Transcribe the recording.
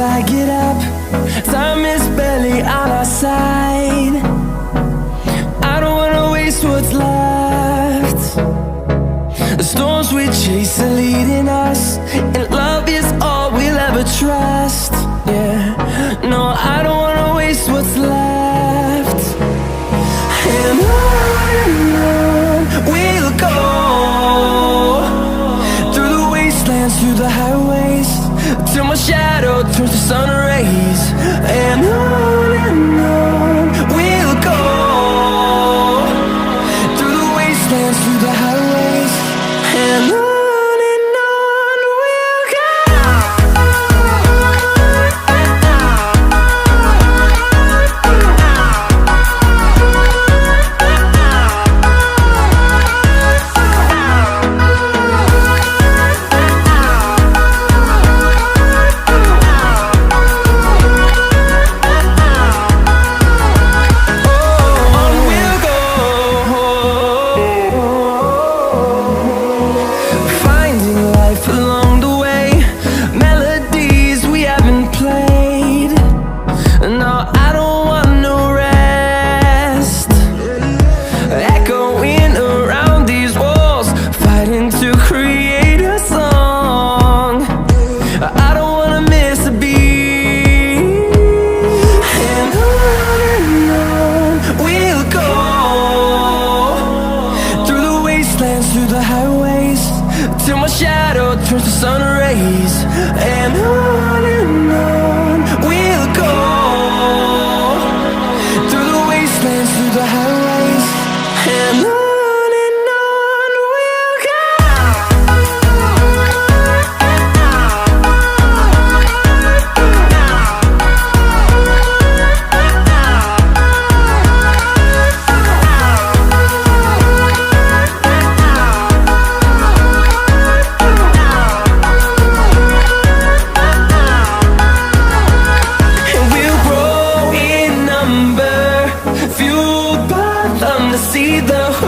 I get up. Time is barely on our side. I don't wanna waste what's left. The storms we chase are leading us, and love is all we'll ever trust. Yeah, no, I don't wanna waste what's left. And on we'll go, through the wastelands, through the highways, till my shadow turns to sun rays. And on we'll go, through the wastelands, through the highways, and on we'll go. Through the highways, till my shadow turns to sun rays. And on